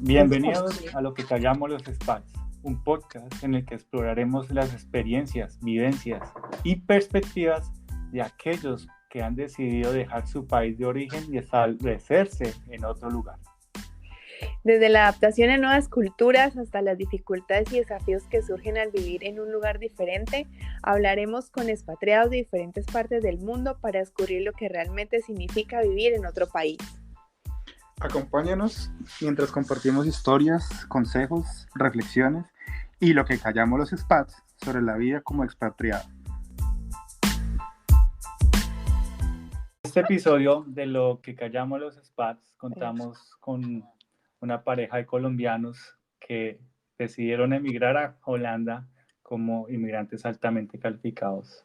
Bienvenidos a Lo que callamos los expats, un podcast en el que exploraremos las experiencias, vivencias y perspectivas de aquellos que han decidido dejar su país de origen y establecerse en otro lugar. Desde la adaptación a nuevas culturas hasta las dificultades y desafíos que surgen al vivir en un lugar diferente, hablaremos con expatriados de diferentes partes del mundo para descubrir lo que realmente significa vivir en otro país. Acompáñanos mientras compartimos historias, consejos, reflexiones y lo que callamos los expats sobre la vida como expatriado. En este episodio de Lo que callamos los expats contamos con una pareja de colombianos que decidieron emigrar a Holanda como inmigrantes altamente calificados.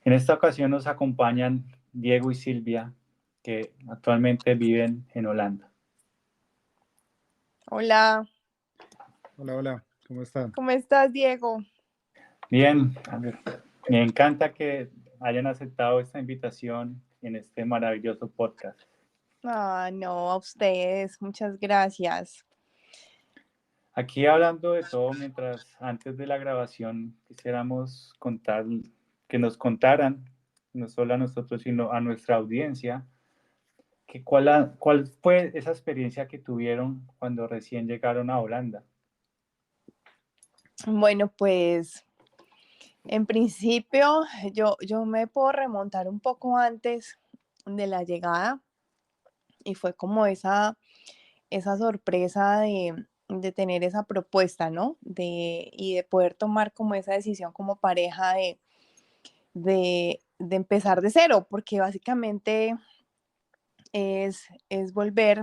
En esta ocasión nos acompañan Diego y Silvia, que actualmente viven en Holanda. Hola. Hola, ¿cómo están? ¿Cómo estás, Diego? Bien, me encanta que hayan aceptado esta invitación en este maravilloso podcast. No, a ustedes, muchas gracias. Aquí hablando de todo, antes de la grabación quisiéramos que nos contaran, no solo a nosotros, sino a nuestra audiencia, ¿cuál fue esa experiencia que tuvieron cuando recién llegaron a Holanda? Bueno, pues en principio yo me puedo remontar un poco antes de la llegada y fue como esa sorpresa de tener esa propuesta, ¿no? Y de poder tomar como esa decisión como pareja de empezar de cero, porque básicamente es volver,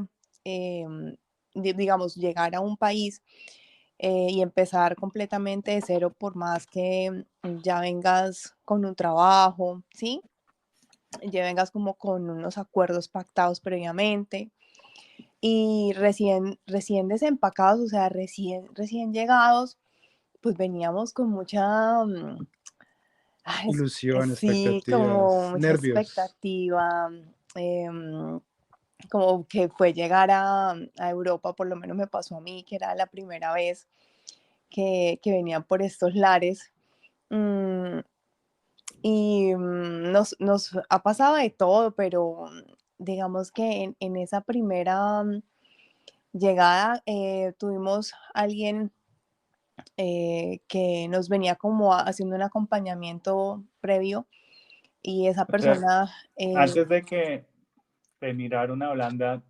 digamos, llegar a un país y empezar completamente de cero, por más que ya vengas con un trabajo, ¿sí? Ya vengas como con unos acuerdos pactados previamente y recién desempacados, o sea, recién llegados, pues veníamos con mucha Ilusión, sí, como expectativas, mucha nervios. expectativa, como que fue llegar a Europa, por lo menos me pasó a mí, que era la primera vez que venía por estos lares. Nos ha pasado de todo, pero digamos que en esa primera llegada tuvimos alguien que nos venía como haciendo un acompañamiento previo y esa persona... Antes de emigraron a Holanda,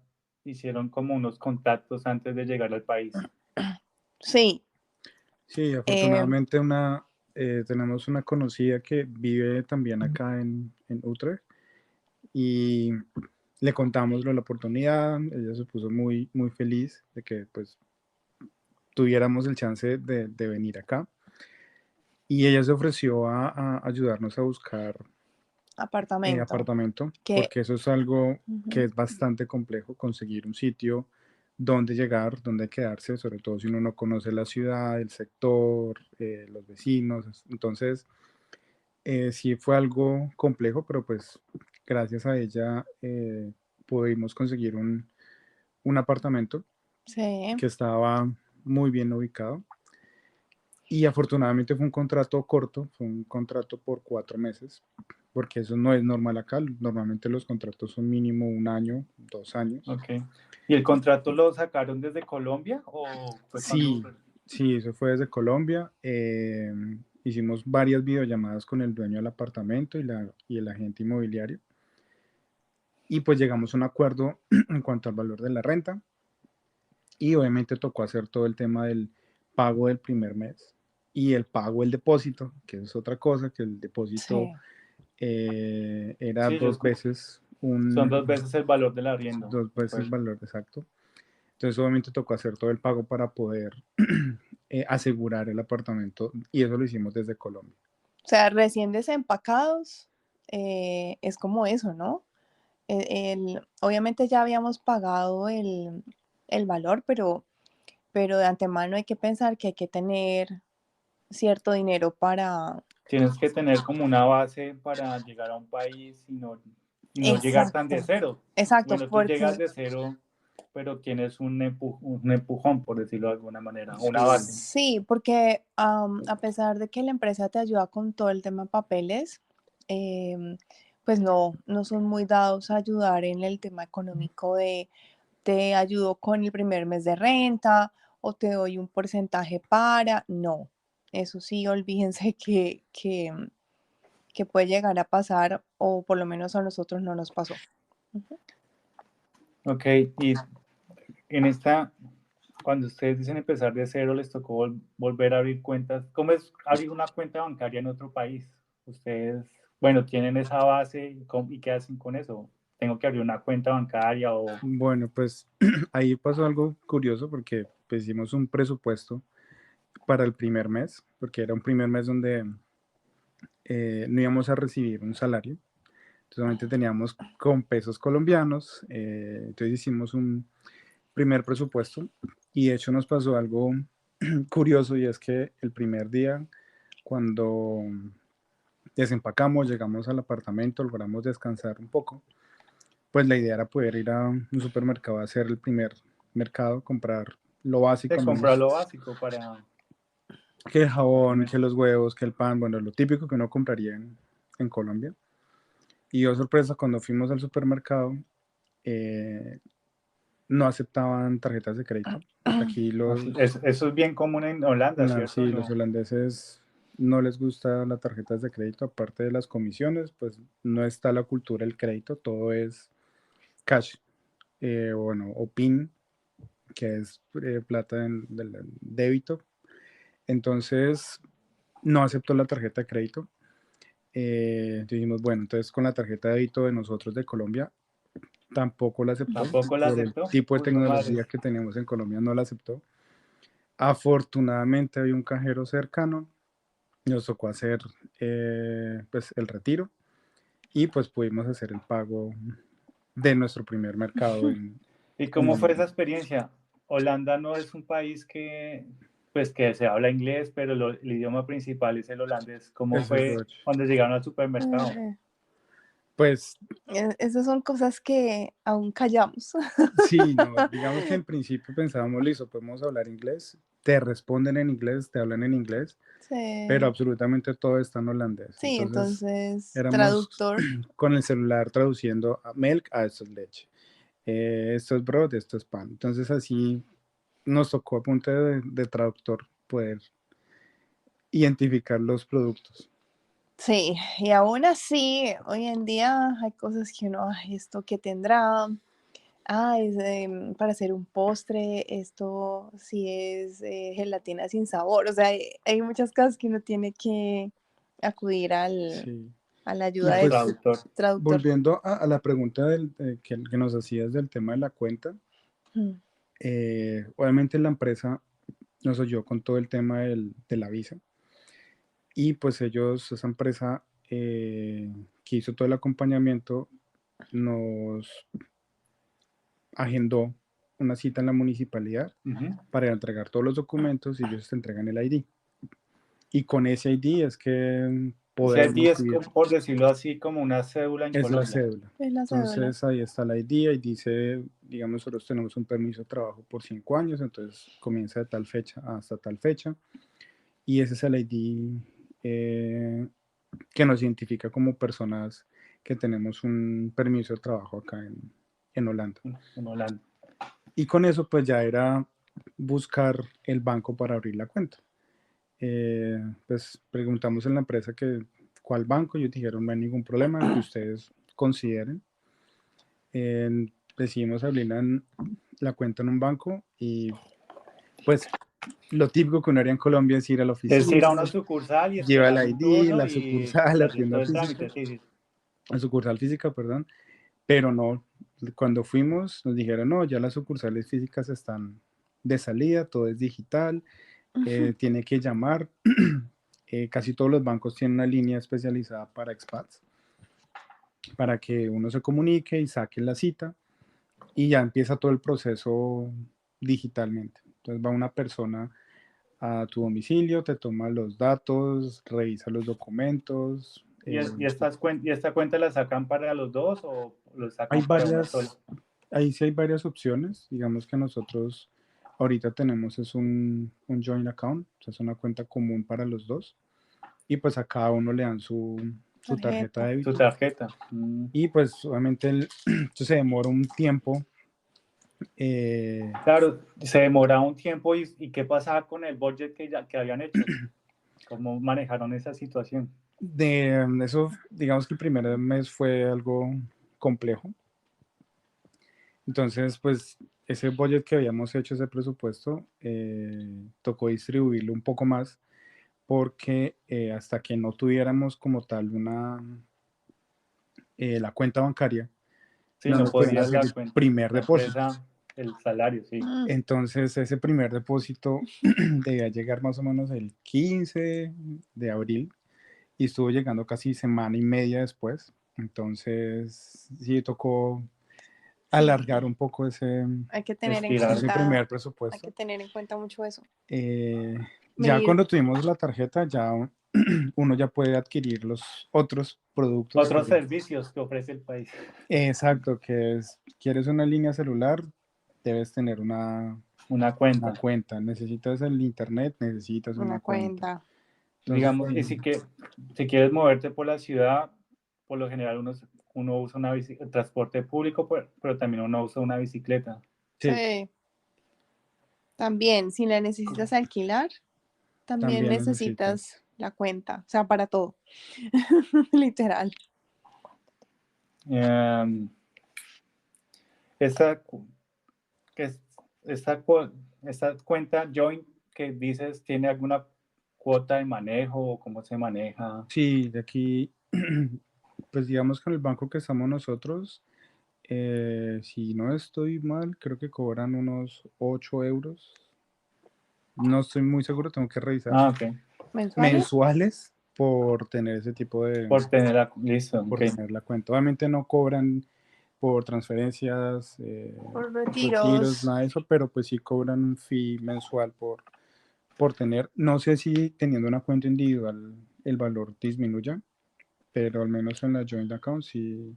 hicieron como unos contactos antes de llegar al país. Sí. Sí, afortunadamente tenemos una conocida que vive también acá en Utrecht y le contamos la oportunidad. Ella se puso muy, muy feliz de que pues tuviéramos el chance de venir acá y ella se ofreció a ayudarnos a buscar apartamento, porque eso es algo que es bastante complejo, conseguir un sitio donde llegar, donde quedarse, sobre todo si uno no conoce la ciudad, el sector, los vecinos. Entonces, sí fue algo complejo, pero pues gracias a ella pudimos conseguir un apartamento que estaba muy bien ubicado. Y afortunadamente fue un contrato corto, fue un contrato por 4 meses, porque eso no es normal acá. Normalmente los contratos son mínimo 1 año, 2 años. Okay. ¿Y el contrato lo sacaron desde Colombia o fue Sí, eso fue desde Colombia. Hicimos varias videollamadas con el dueño del apartamento y el agente inmobiliario. Y pues llegamos a un acuerdo en cuanto al valor de la renta. Y obviamente tocó hacer todo el tema del pago del primer mes y el pago del depósito, que es otra cosa, que el depósito era 2 veces son 2 veces el valor del arriendo. 2 veces el valor, exacto. Entonces obviamente tocó hacer todo el pago para poder asegurar el apartamento y eso lo hicimos desde Colombia. O sea, recién desempacados es como eso, ¿no? Obviamente ya habíamos pagado el valor, pero de antemano hay que pensar que hay que tener cierto dinero para... Tienes que tener como una base para llegar a un país y no llegar tan de cero. Exacto. Bueno, tú llegas de cero pero tienes un empujón, por decirlo de alguna manera, una base. Sí, porque a pesar de que la empresa te ayuda con todo el tema de papeles, pues no son muy dados a ayudar en el tema económico de te ayudo con el primer mes de renta o te doy un porcentaje para, no, eso sí, olvídense que puede llegar a pasar o por lo menos a nosotros no nos pasó. Ujú. Ok, y cuando ustedes dicen empezar de cero, les tocó volver a abrir cuentas. ¿Cómo es abrir una cuenta bancaria en otro país? Ustedes, bueno, tienen esa base y ¿qué hacen con eso? ¿Tengo que abrir una cuenta bancaria o...? Bueno, pues ahí pasó algo curioso porque pues, hicimos un presupuesto para el primer mes, porque era un primer mes donde no íbamos a recibir un salario, entonces solamente teníamos con pesos colombianos, entonces hicimos un primer presupuesto y de hecho nos pasó algo curioso y es que el primer día cuando desempacamos, llegamos al apartamento, logramos descansar un poco, pues la idea era poder ir a un supermercado a hacer el primer mercado, comprar lo básico, al Comprar menos lo básico para... que el jabón, que los huevos, que el pan, bueno, lo típico que uno compraría en Colombia. Y oh sorpresa, cuando fuimos al supermercado, no aceptaban tarjetas de crédito. Aquí Eso es bien común en Holanda, no, ¿cierto? sí, No. los holandeses no les gusta las tarjetas de crédito, aparte de las comisiones, pues no está la cultura del crédito, todo es cash, bueno, o PIN, que es plata del débito. Entonces, no aceptó la tarjeta de crédito. Dijimos, bueno, entonces con la tarjeta de débito de nosotros de Colombia tampoco la aceptó. ¿Tampoco la Por el aceptó? tipo de Uy, no tecnología madres. que tenemos en Colombia no la aceptó. Afortunadamente había un cajero cercano, nos tocó hacer pues el retiro y pues pudimos hacer el pago de nuestro primer mercado ¿Y en cómo fue esa Holanda. experiencia? Holanda no es un país que se habla inglés, pero el idioma principal es el holandés. ¿Cómo Eso es fue Dutch. cuando llegaron al supermercado? Pues Esas son cosas que aún callamos. sí, no, digamos que al principio pensábamos, listo, podemos hablar inglés, te responden en inglés, te hablan en inglés, pero Sí, absolutamente todo está en holandés. sí, Entonces entonces éramos traductor. con el celular traduciendo a milk a esto es leche, esto es broth, esto es pan. Entonces así nos tocó a punto de traductor poder identificar los productos. Sí, y aún así, hoy en día hay cosas que uno, ay, esto que tendrá, es para hacer un postre, esto sí es gelatina sin sabor, o sea, hay muchas cosas que uno tiene que acudir Sí. a la Y ayuda Al del pues traductor. traductor. volviendo a la pregunta que nos hacías del tema de la cuenta, Mm. obviamente la empresa nos ayudó con todo el tema de la visa y pues ellos, esa empresa que hizo todo el acompañamiento, nos agendó una cita en la municipalidad Ujú. para entregar todos los documentos y ellos te entregan el ID. Y con ese ID es que Ese ID podemos es, ir, por decirlo así, como una cédula en es la Colombia. cédula. Es la cédula. Entonces ahí está la ID y dice, digamos, nosotros tenemos un permiso de trabajo por 5 años, entonces comienza de tal fecha hasta tal fecha. Y ese es el ID que nos identifica como personas que tenemos un permiso de trabajo acá en Holanda. En Holanda. Y con eso pues ya era buscar el banco para abrir la cuenta. Pues preguntamos en la empresa que cuál banco, ellos dijeron no hay ningún problema, que ustedes consideren. Decidimos abrir la cuenta en un banco y pues lo típico que uno haría en Colombia es ir a la Es ir a una oficina, sucursal y lleva el esperar un ID, turno la sucursal, y la hacer tienda todo el física, trámite. Sí, sí. la sucursal física, perdón, pero no, cuando fuimos nos dijeron, no, ya las sucursales físicas están de salida, todo es digital, tiene que llamar, casi todos los bancos tienen una línea especializada para expats, para que uno se comunique y saque la cita y ya empieza todo el proceso digitalmente. Entonces va una persona a tu domicilio, te toma los datos, revisa los documentos. ¿Y esta cuenta la sacan para los dos o lo Hay sacan para una varias, sola? ahí sí hay varias opciones. Digamos que nosotros ahorita tenemos es un joint account, o sea, es una cuenta común para los dos. Y pues a cada uno le dan su tarjeta de Tu débito. tarjeta. Y pues obviamente esto se demora un tiempo. Claro, se demoraba un tiempo y ¿qué pasaba con el budget que habían hecho? ¿Cómo manejaron esa situación? De eso, digamos que el primer mes fue algo complejo. Entonces, pues ese budget que habíamos hecho, ese presupuesto, tocó distribuirlo un poco más porque hasta que no tuviéramos como tal la cuenta bancaria, Sí, no no nos podían podías hacer dar el cuenta. primer La depósito. empresa, el salario, sí. Entonces, ese primer depósito debía llegar más o menos el 15 de abril y estuvo llegando casi semana y media después. Entonces, sí tocó alargar un poco Hay que tener en Estirar. ese cuenta, primer hay presupuesto. que tener en cuenta mucho eso. Ya Medir cuando tuvimos la tarjeta, ya uno ya puede adquirir los otros productos. Otros servicios que ofrece el país. Exacto, que es, quieres una línea celular, debes tener una Cuenta. cuenta. Necesitas el internet, necesitas una una cuenta. cuenta. Entonces, Digamos, y si quieres moverte por la ciudad, por lo general uno usa el transporte público, pero también uno usa una bicicleta. sí, Sí. También, si la necesitas alquilar, también también necesitas. necesitas la cuenta, o sea, para todo. Literal. Eh, esta, cu- es- esta cuenta Joint que dices, ¿tiene alguna cuota de manejo o cómo se maneja? Sí, de aquí, pues digamos con el banco que estamos nosotros, si no estoy mal, creo que cobran unos 8 euros. No estoy muy seguro, tengo que revisar. Ah, ok. ¿Mensuales? Mensuales por tener ese tipo de, Listo, ok. por tener la cuenta. Obviamente no cobran por transferencias, Por retiros, retiros. nada de eso, pero pues sí cobran un fee mensual por tener. No sé si teniendo una cuenta individual el valor disminuya, pero al menos en la joint account sí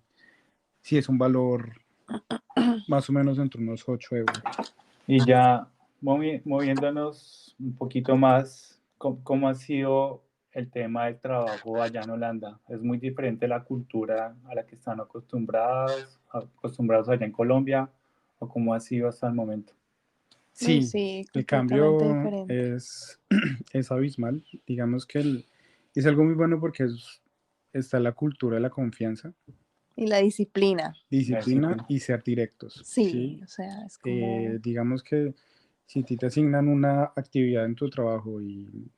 es un valor más o menos entre unos 8 euros. Y ya moviéndonos un poquito más, ¿cómo ha sido el tema del trabajo allá en Holanda? ¿Es muy diferente la cultura a la que están acostumbrados allá en Colombia? ¿O cómo ha sido hasta el momento? Uy, Sí, sí, el completamente cambio diferente. es abismal. Digamos que es algo muy bueno porque está la cultura de la confianza, Y la disciplina. disciplina y ser directos. Sí, ¿Sí? o sea, es como... Digamos que si a ti te asignan una actividad en tu trabajo y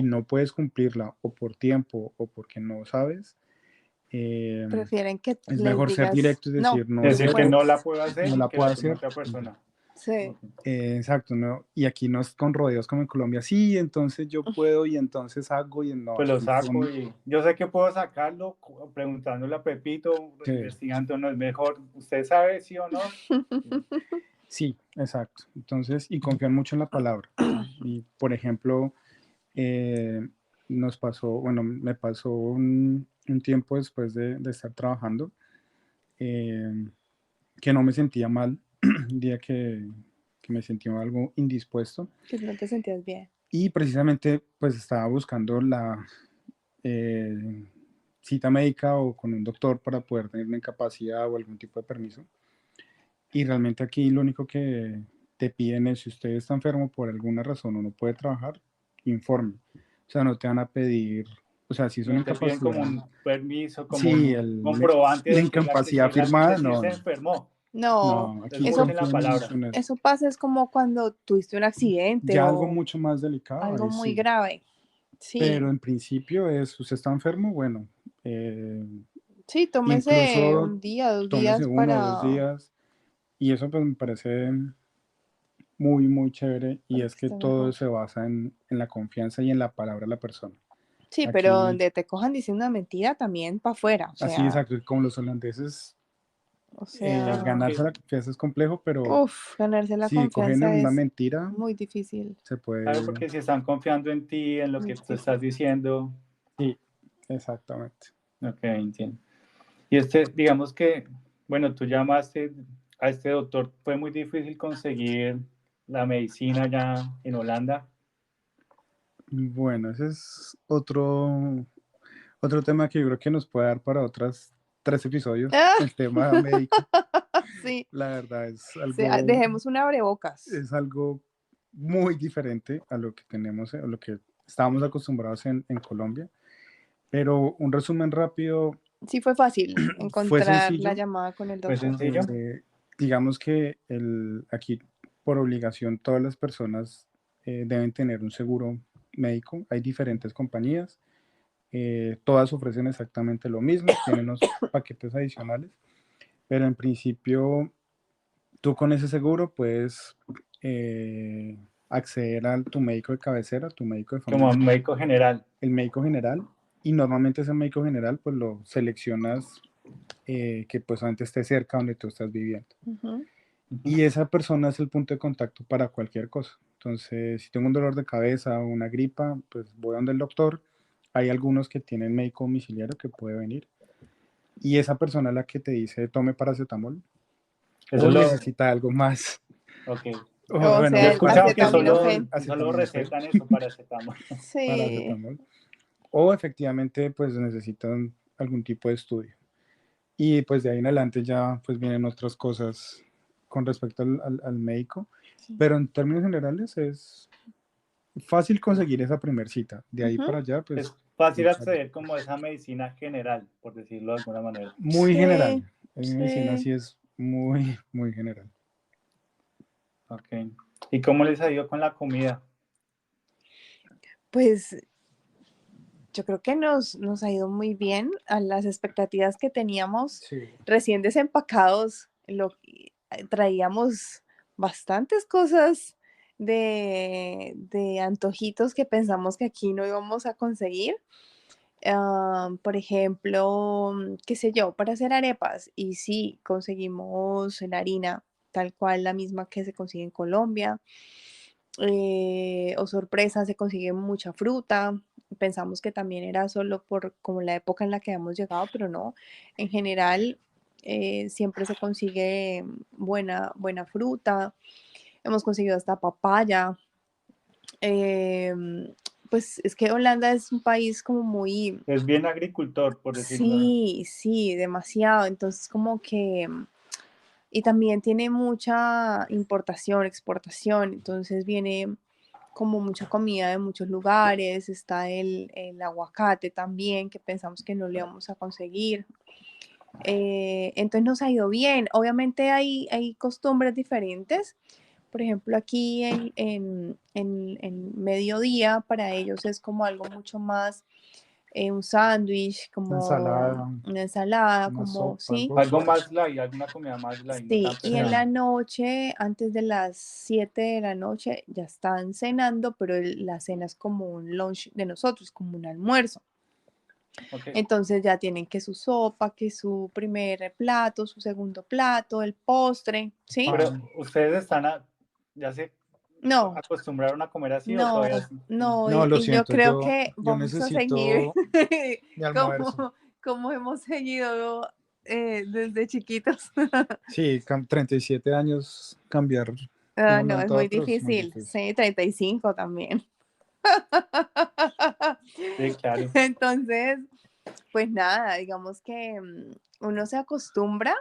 no puedes cumplirla o por tiempo o porque no sabes, Prefieren que es les mejor ser digas, directo y no, decir no lo Decir que puedo, no la puedes. puedo hacer no y la que puedo la tome hacer. otra persona. Sí. Ok. Exacto, ¿no? Y aquí no es con rodeos como en Colombia. Sí, entonces yo puedo y entonces hago y no, Pues lo aquí saco son y yo sé que puedo sacarlo preguntándole a Pepito, que investigando, no es mejor. ¿Usted sabe sí o no? sí, exacto. Entonces, y confían mucho en la palabra. ¿Sí? Y por ejemplo, eh, nos pasó, bueno, me pasó un tiempo después de estar trabajando, eh, que no me sentía mal, un día que me sentía algo indispuesto Que no te sentías bien. y precisamente pues estaba buscando la eh, cita médica o con un doctor para poder tener una incapacidad o algún tipo de permiso. Y realmente aquí lo único que te piden es si usted está enfermo por alguna razón o no puede trabajar, informe. O sea, no te van a pedir, o sea, si es una No te piden como incapacidad, un permiso, como sí, un comprobante la de incapacidad firmada, que sí no, se no, enfermó. No, no, Es aquí porque eso, en la confían palabra. mucho en eso. eso pasa es como cuando tuviste un accidente Ya algo o mucho más delicado, algo ahí muy sí, grave. pero Sí, en principio es, usted está enfermo, bueno, sí, tómese incluso un día, dos tómese días 1 o 2 para días y eso pues me parece muy, muy chévere y para es que que esté todo mejor. se basa en la confianza y en la palabra de la persona. Sí, pero Aquí, donde te cojan diciendo una mentira también para afuera, así exacto, como los holandeses, o sea, ganarse la confianza es complejo, pero ganarse la si cogen en confianza una es mentira, muy difícil. se ¿Sabes? puede... Porque si están confiando en ti, en lo Muy que tú difícil. estás diciendo. Sí, exactamente. Ok, entiendo. Y digamos que, bueno, tú llamaste a este doctor fue muy difícil conseguir la medicina ya en Holanda. Bueno, ese es otro tema que yo creo que nos puede dar para otras 3 episodios, el tema médico. Sí, La verdad sí, dejemos un abrebocas. es algo muy diferente a lo que tenemos, a lo que estábamos acostumbrados en Colombia. Pero un resumen rápido, Sí, fue fácil fue encontrar la sencillo. llamada con el Fue doctor. sencillo. Digamos que aquí por obligación todas las personas deben tener un seguro médico. Hay diferentes compañías, todas ofrecen exactamente lo mismo, tienen unos paquetes adicionales, pero en principio tú con ese seguro puedes acceder a tu médico de cabecera, tu médico de Como familia, médico general. el médico general, y normalmente ese médico general pues lo seleccionas que pues antes esté cerca donde tú estás viviendo. Ujú. Y esa persona es el punto de contacto para cualquier cosa. Entonces, si tengo un dolor de cabeza o una gripa, pues voy a donde el doctor. Hay algunos que tienen médico domiciliario que puede venir. Y esa persona es la que te dice, tome paracetamol Eso o lo... necesita algo más. Ok. O Bueno, Yo he sea, el escuchado que acetaminofén. solo acetaminofén, recetan eso, paracetamol. Sí. paracetamol. O efectivamente, pues necesitan algún tipo de estudio. Y pues de ahí en adelante ya pues vienen otras cosas con respecto al médico. Sí. Pero en términos generales es fácil conseguir esa primer cita. De ahí Ujú. para allá, pues Es fácil acceder como a esa medicina general, por decirlo de alguna manera. muy general. Sí, En medicina sí. sí es muy, muy general. Ok. ¿Y cómo les ha ido con la comida? Pues yo creo que nos ha ido muy bien a las expectativas que teníamos Sí. recién desempacados. Traíamos bastantes cosas de antojitos que pensamos que aquí no íbamos a conseguir. Por ejemplo, qué sé yo, para hacer arepas. Y sí, conseguimos la harina tal cual la misma que se consigue en Colombia. O sorpresa, se consigue mucha fruta. Pensamos que también era solo por como la época en la que habíamos llegado, pero no. En general, siempre se consigue buena fruta. Hemos conseguido hasta papaya. Pues es que Holanda es un país como muy, Es bien agricultor, por decirlo. sí, sí, demasiado. Entonces como que, y también tiene mucha importación, exportación. Entonces viene como mucha comida de muchos lugares. Está el aguacate también, que pensamos que no le íbamos a conseguir. Entonces nos ha ido bien. Obviamente hay costumbres diferentes. Por ejemplo, aquí en mediodía para ellos es como algo mucho más, un sándwich, como Ensalada, una ensalada, una como, sopa, sí, algo Algo suave. más light, alguna comida más light, no sí. tan Y en la pesada. noche, antes de las 7 de la noche, ya están cenando, pero la cena es como un lunch de nosotros, como un almuerzo. Okay. Entonces ya tienen que su sopa, que su primer plato, su segundo plato, el postre, ¿sí? Pero Pan. ustedes ya se No, acostumbraron a comer así o no, todavía sí? no, No, lo y yo siento, creo que yo vamos a seguir necesito mi almuerzo. como hemos seguido desde chiquitos. Sí, 37 años, cambiar de un No, es momento a muy otro es muy difícil. difícil. Sí, 35 también. Sí, claro. Entonces, pues nada, digamos que uno se acostumbra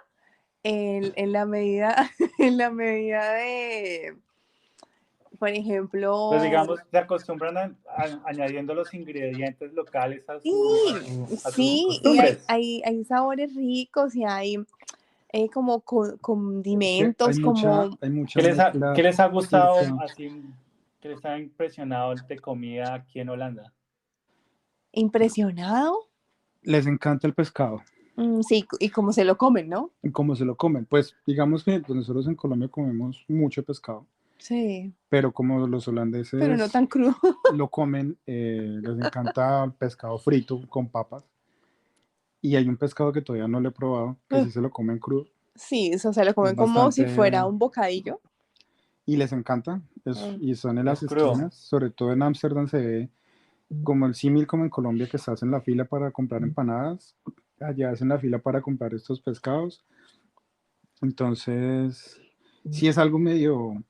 en la medida, en la medida de, por Pues ejemplo, digamos, se acostumbran añadiendo los ingredientes locales sí, a sus sí, y costumbres. hay sabores ricos y hay como Es que hay condimentos, mucha, como hay mucha ¿Qué mezcla les ha gustado rica. así, que les ha impresionado de comida aquí en Holanda? impresionado. Les encanta el pescado Sí, y cómo se lo comen, ¿no? y cómo se lo comen. Pues digamos que pues, nosotros en Colombia comemos mucho pescado, Sí, pero como los pero no holandeses tan crudo. lo comen, les encanta el pescado frito con papas. Y hay un pescado que todavía no lo he probado, que sí se lo comen crudo. Sí, eso se lo Es comen como si fuera bastante. un bocadillo. Y les encanta. Mm. Y son en las Es crudo. esquinas, sobre todo en Ámsterdam se ve como el símil como en Colombia que estás en la fila para comprar empanadas. Allá hacen la fila para comprar estos pescados. Entonces, sí es algo medio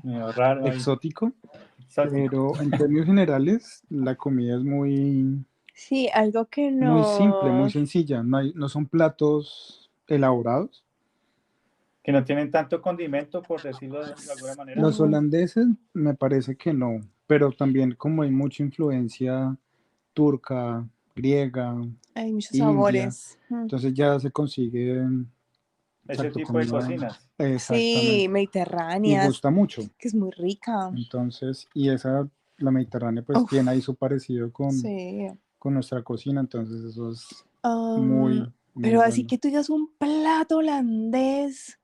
Medio raro ahí. exótico, Exótico. pero en términos generales la comida es Sí, algo que muy simple, muy nos... sencilla. No son platos elaborados. Que no tienen tanto condimento, por decirlo de alguna manera. Los holandeses me parece que no, pero también como hay mucha influencia turca, griega, Hay muchos india, sabores. entonces ya se consigue, Ese exacto, tipo de comida cocinas. Sí, exactamente, y mediterráneas, gusta mucho. que es muy rica. Entonces, la Mediterránea pues tiene ahí Uf, su parecido sí. con nuestra cocina, entonces eso es Am, muy, muy pero así bueno. que tú digas un plato holandés,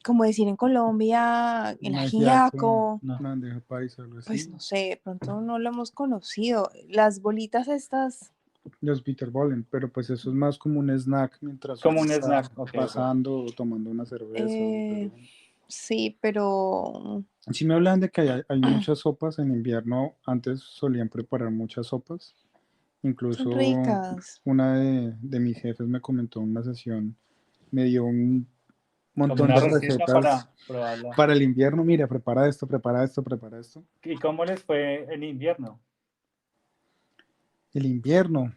como decir en Colombia, el Un ajiaco, ajiaco, No. una bandeja paisa, algo pues así. no sé, de pronto no lo hemos conocido. Las bolitas estas, Los bitterballen, pero pues eso es más como un snack mientras Como uno un está snack. Ok, ok. pasando o tomando una cerveza. eh, sí, pero Sí me hablan de que hay muchas sopas en invierno. Antes solían preparar muchas sopas. son Incluso ricas. una de mis jefes me comentó en una sesión, me dio un Como montón una de receta recetas para probarla. para el invierno. Mira, prepara esto, prepara esto, prepara esto. ¿Y cómo les fue en invierno? El invierno,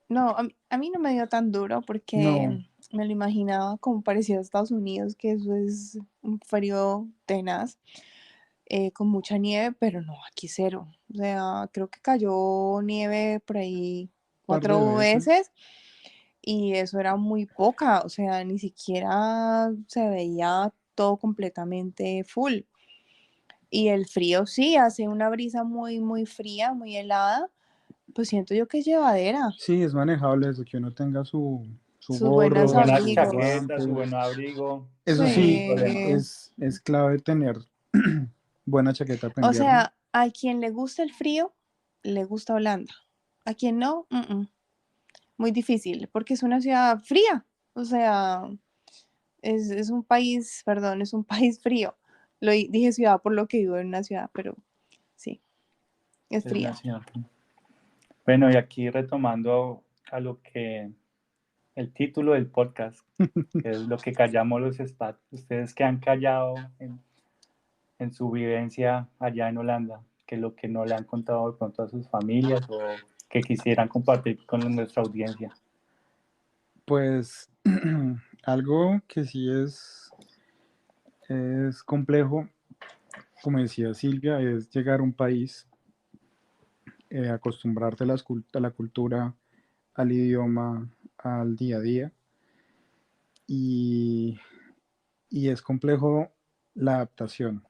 No, a mí no me dio tan duro porque no, me lo imaginaba como parecido a Estados Unidos, que eso es un frío tenaz, con mucha nieve, pero no, aquí cero. O sea, creo que cayó nieve por ahí par de 4 veces. veces y eso era muy poca, o sea, ni siquiera se veía todo completamente full. Y el frío sí, hace una brisa muy, muy fría, muy helada, pues siento yo que es llevadera. Sí, es manejable eso, que uno tenga su Sus Su buenos gorro, buena sus abrigos. chaqueta, su guantes. buen abrigo, Eso no hay ningún sí, problema. Sí. es clave tener buena chaqueta para O invierno. sea, a quien le gusta el frío, le gusta Holanda. A quien no, muy difícil, porque es una ciudad fría. O sea, es un país, perdón, es un país frío. Dije ciudad por lo que vivo en una ciudad, pero sí, es Es fría. nacional. Bueno, y aquí retomando a lo que el título del podcast, que es lo que callamos los expats. Ustedes que han callado en su vivencia allá en Holanda, que es lo que no le han contado de pronto a sus familias o que quisieran compartir con nuestra audiencia. Pues algo que sí es complejo, como decía Silvia, es llegar a un país, acostumbrarte a la cultura, al idioma, al día a día. Y, y es complejo la adaptación,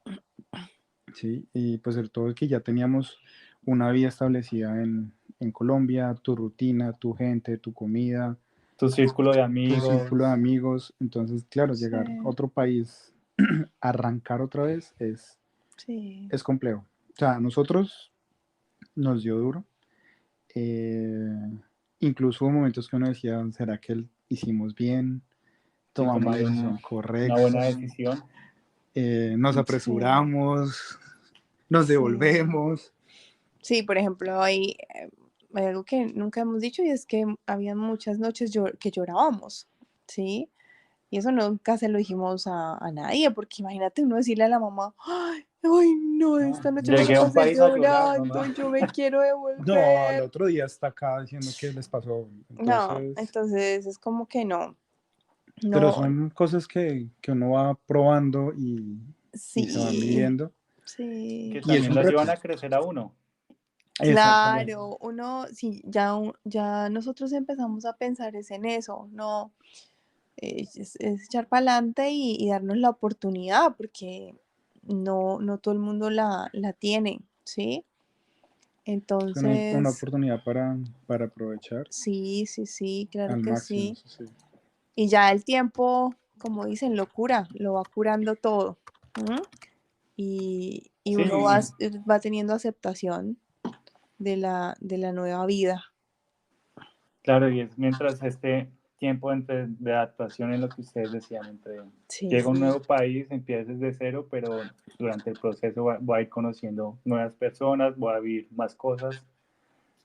¿sí? Y pues sobre todo que ya teníamos una vida establecida en Colombia, tu rutina, tu gente, tu comida, Tu círculo de tu círculo de amigos, amigos. Entonces, claro, llegar a Sí, otro país, arrancar otra vez, sí. es complejo. O sea, a nosotros nos dio duro. Eh, Incluso hubo momentos que uno decía, ¿será que hicimos bien? si ¿Tomamos la tomaron decisión una correcta? buena decisión. Nos Sí, apresuramos, nos sí. devolvemos. Sí, por ejemplo, hay algo que nunca hemos dicho y es que había muchas noches que llorábamos, ¿sí? Y eso nunca se lo dijimos a nadie, porque imagínate uno decirle a la mamá, ay, no, ¿No? esta noche me la Llegué a un pasé país a llorar, llorando, mamá. yo me quiero No, al devolver. otro día está acá diciendo qué les pasó. No, Entonces, entonces es como que no, pero no, son cosas que uno va probando y se van sí, viviendo. Que sí. Y es también un lo ayudan reto. a crecer a uno. Exactamente. Claro, uno, sí, ya nosotros empezamos a pensar es en eso, no, es echar para adelante y darnos la oportunidad, porque no todo el mundo la tiene, ¿sí? Es una Entonces, oportunidad para aprovechar sí, sí, sí, claro al que máximo, sí. eso sí. Y ya el tiempo, como dicen, lo cura, lo va curando todo. ¿M? Y uno Sí, va teniendo aceptación de la nueva vida. claro, y es mientras este tiempo de adaptación en lo que ustedes decían, entre Sí, llega a un nuevo país, empiezas desde cero, pero durante el proceso voy a ir conociendo nuevas personas, voy a vivir más cosas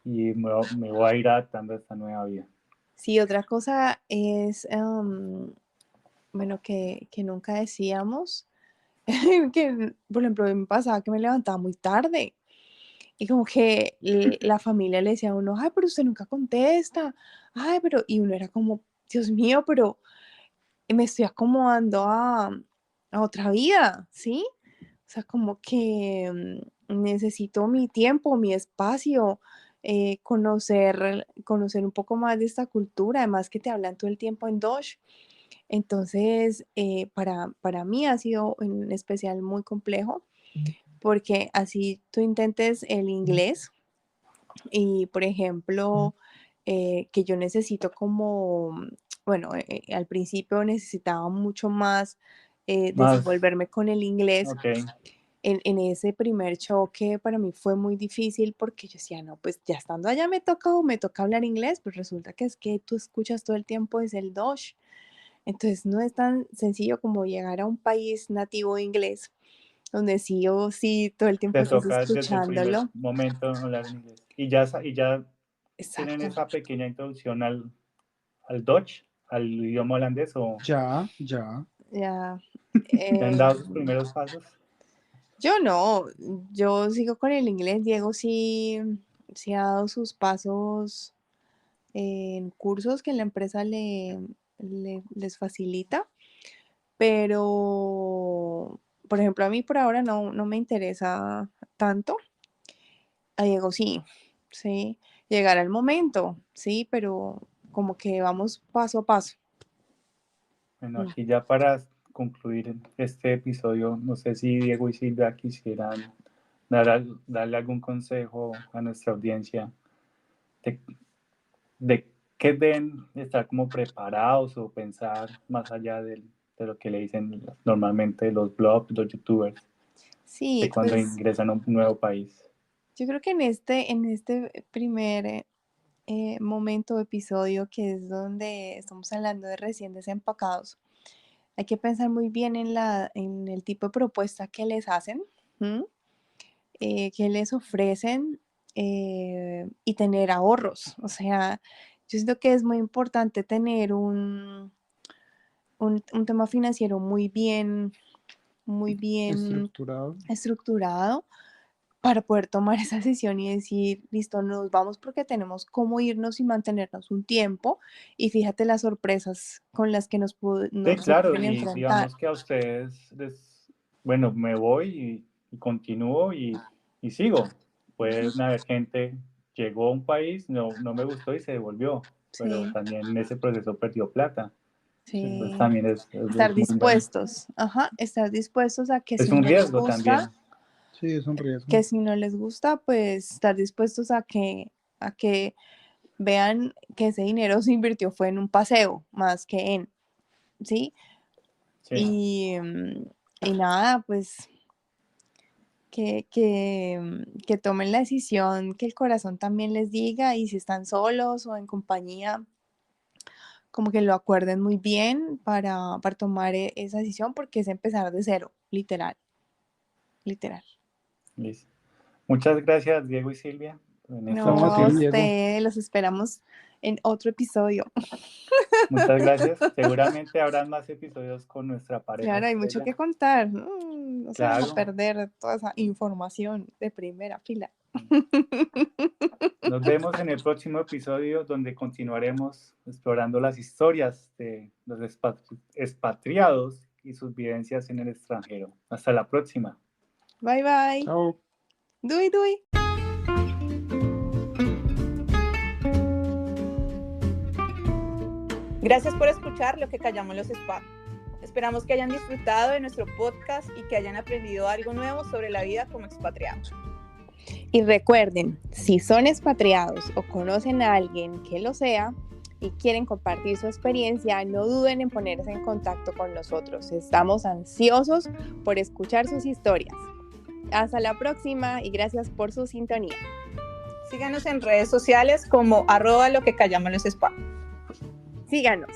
y me voy a ir adaptando a esta nueva vida. sí, otra cosa es bueno, que nunca decíamos, que por ejemplo me pasaba que me levantaba muy tarde y como que la familia le decía a uno, ay, pero usted nunca contesta, ay, pero, y uno era como, Dios mío, pero me estoy acomodando a otra vida, ¿sí? O sea, como que necesito mi tiempo, mi espacio, conocer un poco más de esta cultura, además que te hablan todo el tiempo en Dutch. Entonces, para mí ha sido en especial muy complejo, porque así tú intentes el inglés y, por ejemplo, que yo necesito como, bueno, al principio necesitaba mucho más Más, desenvolverme con el inglés. ok. En ese primer choque para mí fue muy difícil porque yo decía, no, pues ya estando allá me toca hablar inglés, pues resulta que es que tú escuchas todo el tiempo es el Dutch. Entonces no es tan sencillo como llegar a un país nativo de inglés, donde sí o sí todo el tiempo Te estás toca desde el primer escuchándolo. momento hablar en inglés. Y ya tienen Exacto. esa pequeña introducción al Dutch, al idioma holandés, o Ya. Ya. te han eh, dado sus primeros pasos. yo no, yo sigo con el inglés. Diego sí ha dado sus pasos en cursos que la empresa les facilita, pero, por ejemplo, a mí por ahora no me interesa tanto. A Diego sí, llegará el momento, sí, pero como que vamos paso a paso. Bueno, Mm. aquí ya para concluir este episodio, no sé si Diego y Silvia quisieran darle algún consejo a nuestra audiencia de, de qué deben estar como preparados o pensar más allá de lo que le dicen normalmente los blogs, los youtubers, de Sí, cuando pues ingresan a un nuevo país. yo creo que en este primer momento, episodio, que es donde estamos hablando de recién desempacados, hay que pensar muy bien en el tipo de propuesta que les hacen, ¿m? Que les ofrecen y tener ahorros. O sea, yo siento que es muy importante tener un tema financiero muy bien Estructurado. estructurado para poder tomar esa decisión y decir, listo, nos vamos porque tenemos cómo irnos y mantenernos un tiempo. Y fíjate las sorpresas con las que Sí, se claro, pueden y enfrentar. digamos que a ustedes bueno, me voy y continúo y sigo. Puede haber gente, llegó a un país, no me gustó y se devolvió, pero Sí, también en ese proceso perdió plata. Entonces sí. también es Estar muy bueno. dispuestos, ajá, estar dispuestos a que Es si un no les riesgo gusta, también. Sí, es un riesgo. que si no les gusta, pues estar dispuestos a que vean que ese dinero se invirtió fue en un paseo más que en, ¿sí? Sí, Y nada, pues que tomen la decisión que el corazón también les diga y si están solos o en compañía, como que lo acuerden muy bien para tomar esa decisión porque es empezar de cero, literal, literal. listo. Muchas gracias, Diego y Silvia, en esta No, a No, a ti, ocasión. Diego. usted, los esperamos en otro episodio. Muchas gracias. Seguramente habrán más episodios con nuestra pareja Claro, hay mucho estrella. que contar. No se van a Claro. perder toda esa información de primera fila. Nos vemos en el próximo episodio donde continuaremos explorando las historias de los expatriados y sus vivencias en el extranjero. Hasta la próxima. Bye bye. Chao. Dui dui. Gracias por escuchar Lo que callamos los spa. Esperamos que hayan disfrutado de nuestro podcast y que hayan aprendido algo nuevo sobre la vida como expatriados. Y recuerden, si son expatriados o conocen a alguien que lo sea y quieren compartir su experiencia, no duden en ponerse en contacto con nosotros. Estamos ansiosos por escuchar sus historias. Hasta la próxima y gracias por su sintonía. Síganos en redes sociales como @lo que callamos los spa. Síganos.